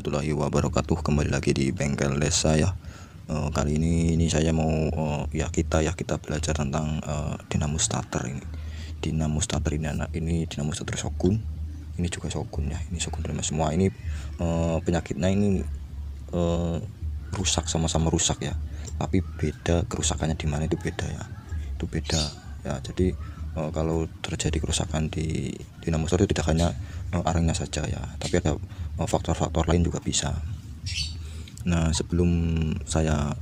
warahmatullahi wabarakatuh. Kembali lagi di bengkel desa ya. Kali ini saya mau kita belajar tentang dinamo starter ini. Dinamo starter ini dinamo starter Shogun. Ini juga Shogun ya. Ini Shogun Prima semua. Ini penyakitnya ini rusak, sama-sama rusak ya. Tapi beda kerusakannya di mana, itu beda ya. Itu beda ya. Jadi kalau terjadi kerusakan di dinamo starter tidak hanya arangnya saja ya, tapi ada faktor-faktor lain juga bisa. Nah, sebelum saya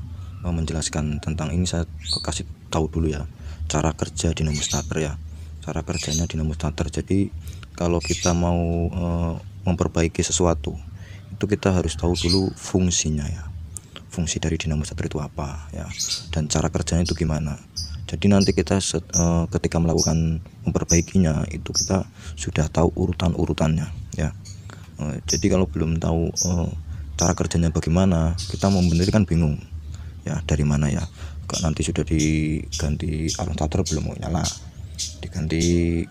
menjelaskan tentang ini, saya kasih tahu dulu ya cara kerja dinamo starter ya. Cara kerjanya dinamo starter. Jadi kalau kita mau memperbaiki sesuatu, itu kita harus tahu dulu fungsinya ya. Fungsi dari dinamo starter itu apa ya, dan cara kerjanya itu gimana. Jadi nanti kita ketika melakukan memperbaikinya itu kita sudah tahu urutan-urutannya ya. Jadi kalau belum tahu cara kerjanya bagaimana, kita mau bener kan bingung ya, dari mana ya. Nanti sudah diganti arang starter belum mau nyala, diganti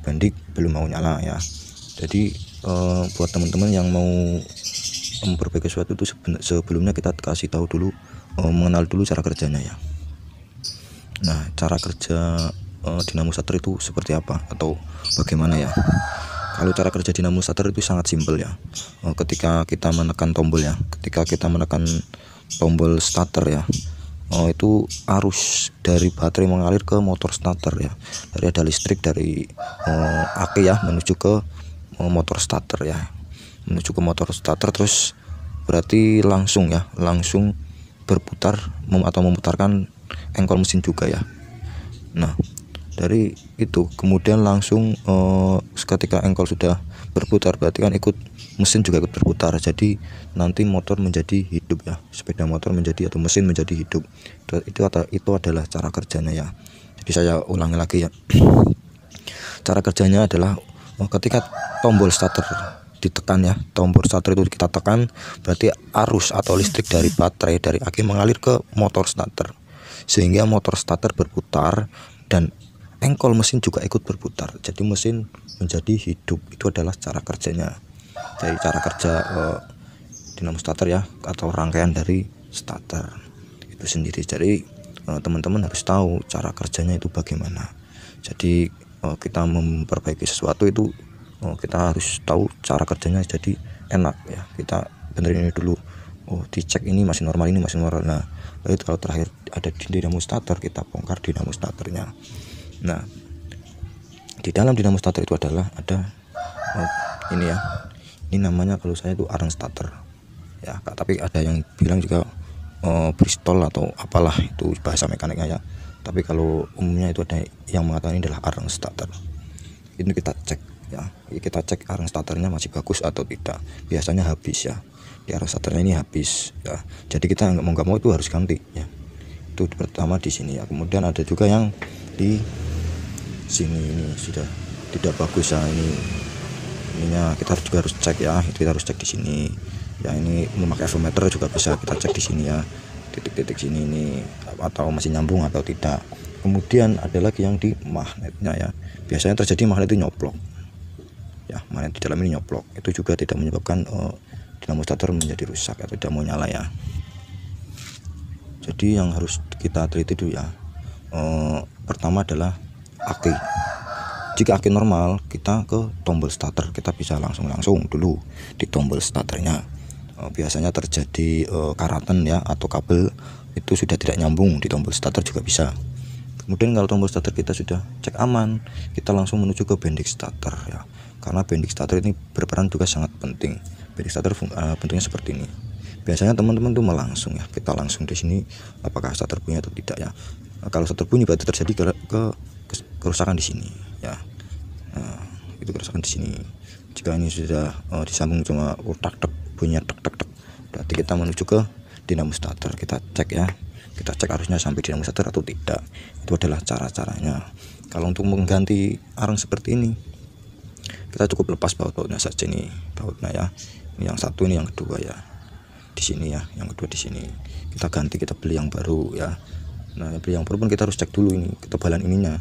bandik belum mau nyala ya. Jadi buat teman-teman yang mau memperbaiki sesuatu itu sebelumnya kita kasih tahu dulu, mengenal dulu cara kerjanya ya. Nah, cara kerja dinamo starter itu seperti apa atau bagaimana ya? Kalau cara kerja dinamo starter itu sangat simpel ya. Ketika kita menekan tombol ya, ketika kita menekan tombol starter ya, itu arus dari baterai mengalir ke motor starter ya. Dari ada listrik dari aki ya menuju ke motor starter ya, menuju ke motor starter, terus berarti langsung berputar atau memutarkan engkol mesin juga ya. Nah, dari itu kemudian langsung ketika engkol sudah berputar, berarti kan mesin juga ikut berputar. Jadi nanti motor menjadi hidup ya, sepeda motor menjadi atau mesin menjadi hidup. Itu adalah cara kerjanya ya. Jadi saya ulangi lagi ya. Cara kerjanya adalah ketika tombol starter ditekan ya, tombol starter itu kita tekan, berarti arus atau listrik dari baterai dari aki mengalir ke motor starter, sehingga motor starter berputar dan engkol mesin juga ikut berputar. Jadi mesin menjadi hidup. Itu adalah cara kerjanya. Jadi cara kerja dinamo starter ya, atau rangkaian dari starter itu sendiri. Jadi teman-teman harus tahu cara kerjanya itu bagaimana. Jadi kita memperbaiki sesuatu itu kita harus tahu cara kerjanya, jadi enak ya. Kita benerin ini dulu, dicek ini masih normal, ini masih normal. Nah, lalu kalau terakhir ada di dinamo starter, kita bongkar dinamo starternya. Nah, di dalam dinamo starter itu ada ini ya, ini namanya kalau saya itu arang starter ya, tapi ada yang bilang juga Bristol atau apalah, itu bahasa mekaniknya ya. Tapi kalau umumnya itu ada yang mengatakan ini adalah arang starter. Ini kita cek ya, kita cek arang starternya masih bagus atau tidak. Biasanya habis ya, di arang starternya ini habis ya. Jadi kita nggak mau itu harus ganti ya. Itu pertama di sini ya. Kemudian ada juga yang di sini, ini sudah tidak bagus ya. Ininya kita juga harus cek ya. Itu kita harus cek di sini ya. Ini memakai avometer juga bisa kita cek di sini ya, titik-titik sini ini atau masih nyambung atau tidak. Kemudian ada lagi yang di magnetnya ya. Biasanya terjadi magnet itu nyoplok ya, magnet di dalam ini nyoplok. Itu juga tidak menyebabkan dinamo starter menjadi rusak atau tidak mau nyala ya. Jadi yang harus kita teliti dulu ya, pertama adalah aki. Jika aki normal, kita ke tombol starter, kita bisa langsung dulu di tombol starternya. Biasanya terjadi karatan ya, atau kabel itu sudah tidak nyambung di tombol starter juga bisa. Kemudian kalau tombol starter kita sudah cek aman, kita langsung menuju ke bending starter ya, karena bending starter ini berperan juga sangat penting. Bending starter bentuknya seperti ini. Biasanya teman-teman tuh langsung ya, kita langsung di sini apakah starter bunyi atau tidak ya. Kalau starter bunyi berarti terjadi kerusakan di sini ya. Nah, itu kerusakan di sini. Jika ini sudah disambung cuma tak tak bunyinya tak tak tak, berarti kita menuju ke dinamo starter. Kita cek ya, kita cek arusnya sampai dinamo starter atau tidak. Itu adalah cara-caranya. Kalau untuk mengganti arang seperti ini, kita cukup lepas baut-bautnya saja nih, bautnya ya. Ini yang satu, ini yang kedua ya. Di sini ya, yang kedua di sini. Kita ganti, kita beli yang baru ya. Nah, beli yang baru pun kita harus cek dulu ini ketebalan ininya.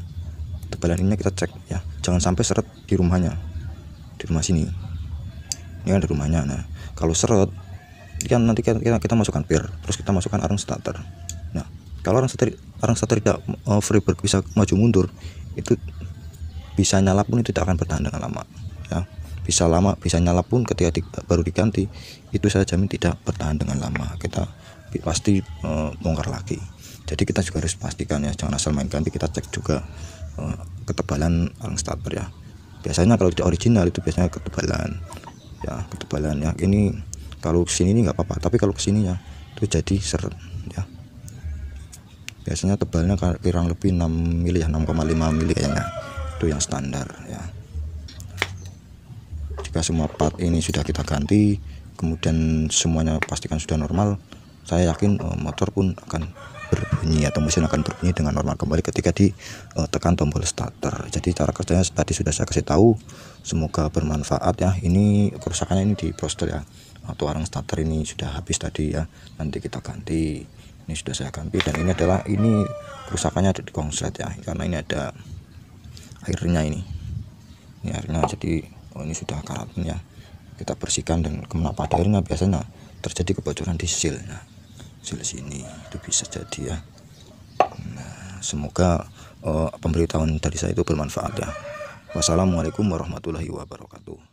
Ketebalan ininya kita cek ya. Jangan sampai seret di rumahnya. Di rumah sini. ini ada rumahnya. Nah kalau seret ini kan nanti kita masukkan pir, terus kita masukkan arang starter. Nah kalau arang starter tidak freeburg bisa maju mundur, itu bisa nyala pun itu tidak akan bertahan dengan lama ya. Bisa nyala pun ketika baru diganti itu saya jamin tidak bertahan dengan lama, kita pasti bongkar lagi. Jadi kita juga harus pastikan ya, jangan asal main ganti, kita cek juga ketebalan arang starter ya. Biasanya kalau tidak original itu biasanya ketebalan ya. Ini kalau kesini ini nggak apa-apa, tapi kalau kesini ya itu jadi seret ya. Biasanya tebalnya kurang lebih 6 mili ya, 6,5 mili kayaknya, itu yang standar ya. Jika semua part ini sudah kita ganti, kemudian semuanya pastikan sudah normal, saya yakin motor pun akan berbunyi atau mesin akan berbunyi dengan normal kembali ketika ditekan tombol starter. Jadi cara kerjanya tadi sudah saya kasih tahu, semoga bermanfaat ya. Ini kerusakannya ini di prostel ya, atau arang starter ini sudah habis tadi ya, nanti kita ganti. Ini sudah saya ganti, dan ini kerusakannya ada di konslet ya, karena ini ada airnya ini airnya. Jadi ini sudah karat ya, kita bersihkan, dan kenapa ada airnya biasanya terjadi kebocoran di seal. Nah seal sini itu bisa jadi ya. Nah, semoga pemberitahuan dari saya itu bermanfaat ya. Wassalamualaikum warahmatullahi wabarakatuh.